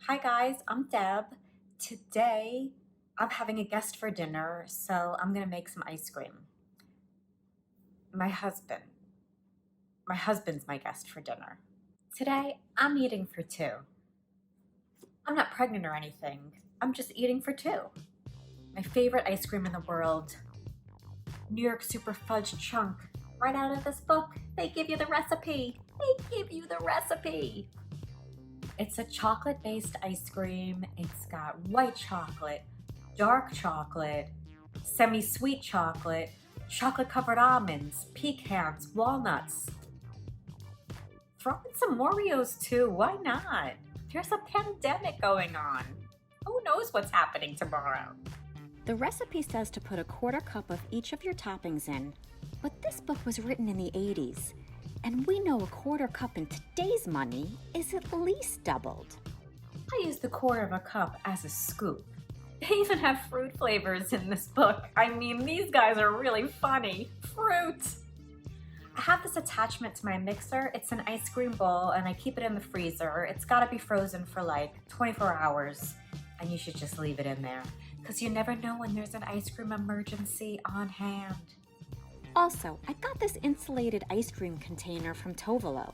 Hi guys, I'm Deb. Today I'm having a guest for dinner, so I'm gonna make some ice cream. My husband. My husband's my guest for dinner. Today I'm eating for two. I'm not pregnant or anything. I'm just eating for two. My favorite ice cream in the world, New York Super Fudge Chunk. Right out of this book, they give you the recipe. They give you the recipe. It's a chocolate-based ice cream. It's got white chocolate, dark chocolate, semi-sweet chocolate, chocolate-covered almonds, pecans, walnuts. Throw in some Oreos too, why not? There's a pandemic going on. Who knows what's happening tomorrow? The recipe says to put a quarter cup of each of your toppings in, but this book was written in the 80s, and we know a quarter cup in today's money is at least doubled. I use the quarter of a cup as a scoop. They even have fruit flavors in this book. I mean, these guys are really funny. Fruit! I have this attachment to my mixer. It's an ice cream bowl and I keep it in the freezer. It's gotta be frozen for like 24 hours and you should just leave it in there because you never know when there's an ice cream emergency on hand. Also, I got this insulated ice cream container from Tivolo.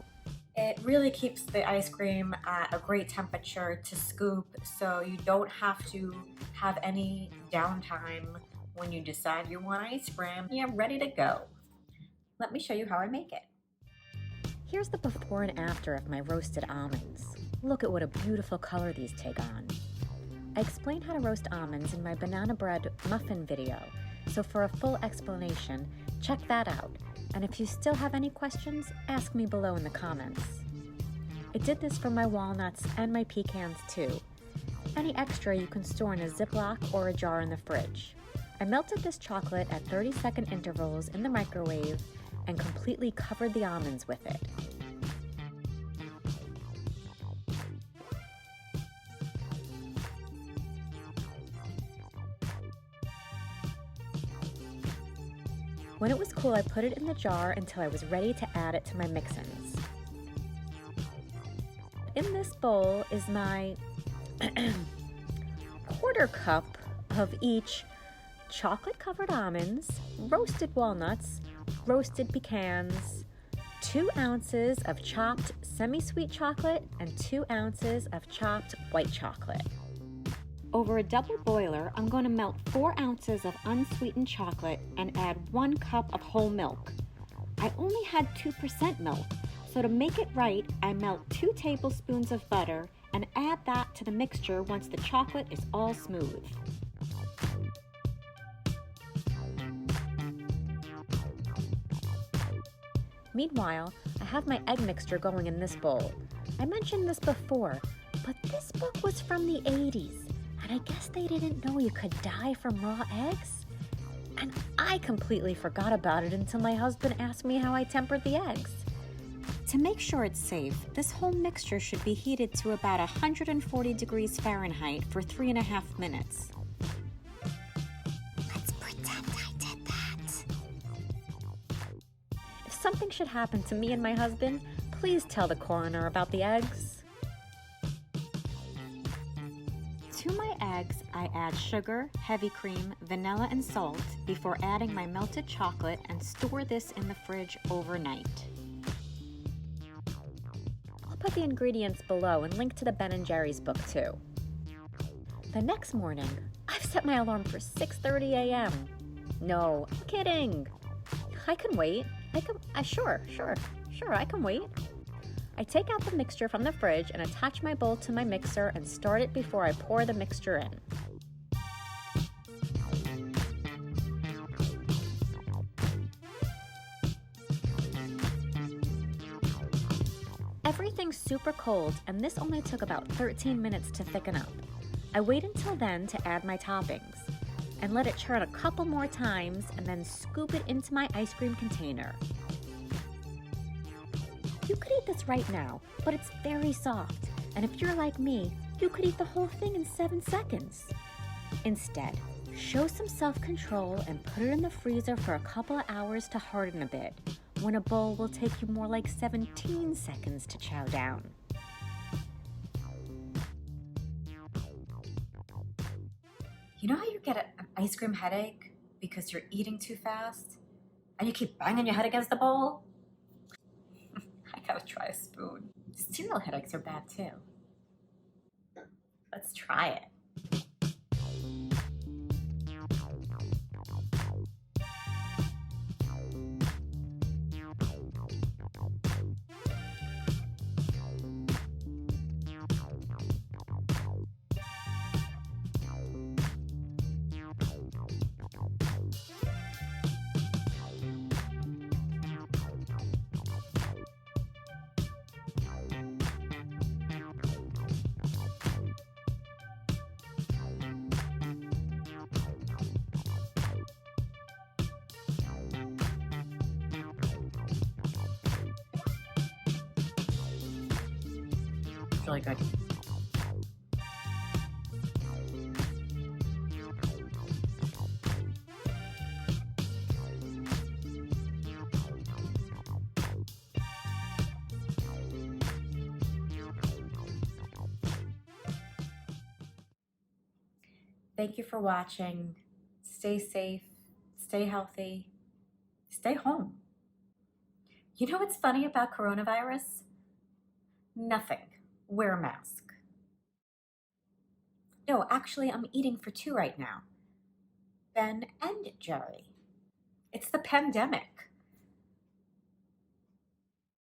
It really keeps the ice cream at a great temperature to scoop, so you don't have to have any downtime when you decide you want ice cream. You're ready to go. Let me show you how I make it. Here's the before and after of my roasted almonds. Look at what a beautiful color these take on. I explained how to roast almonds in my banana bread muffin video, so for a full explanation, check that out. And if you still have any questions, ask me below in the comments. I did this for my walnuts and my pecans too. Any extra you can store in a Ziploc or a jar in the fridge. I melted this chocolate at 30-second intervals in the microwave and completely covered the almonds with it. When it was cool, I put it in the jar until I was ready to add it to my mix-ins. In this bowl is my quarter cup of each chocolate-covered almonds, roasted walnuts, roasted pecans, 2 ounces of chopped semi-sweet chocolate, and 2 ounces of chopped white chocolate. Over a double boiler, I'm going to melt 4 ounces of unsweetened chocolate and add 1 cup of whole milk. I only had 2% milk, so to make it right, I melt 2 tablespoons of butter and add that to the mixture once the chocolate is all smooth. Meanwhile, I have my egg mixture going in this bowl. I mentioned this before, but this book was from the 80s. And I guess they didn't know you could die from raw eggs. And I completely forgot about it until my husband asked me how I tempered the eggs. To make sure it's safe, this whole mixture should be heated to about 140 degrees Fahrenheit for 3.5 minutes. Let's pretend I did that. If something should happen to me and my husband, please tell the coroner about the eggs. To my eggs, I add sugar, heavy cream, vanilla, and salt before adding my melted chocolate and store this in the fridge overnight. I'll put the ingredients below and link to the Ben & Jerry's book too. The next morning, I've set my alarm for 6:30 a.m. No, I'm kidding. I can wait. Sure, I can wait. I take out the mixture from the fridge and attach my bowl to my mixer and start it before I pour the mixture in. Everything's super cold and this only took about 13 minutes to thicken up. I wait until then to add my toppings and let it churn a couple more times and then scoop it into my ice cream container. You could eat this right now, but it's very soft, and if you're like me, you could eat the whole thing in 7 seconds. Instead, show some self-control and put it in the freezer for a couple of hours to harden a bit, when a bowl will take you more like 17 seconds to chow down. You know how you get an ice cream headache because you're eating too fast and you keep banging your head against the bowl? I gotta try a spoon. Cereal headaches are bad too. Let's try it. It's really good. Thank you for watching. Stay safe, stay healthy, stay home. You know what's funny about coronavirus? Nothing. Wear a mask. No, actually, I'm eating for two right now. Ben and Jerry. It's the pandemic.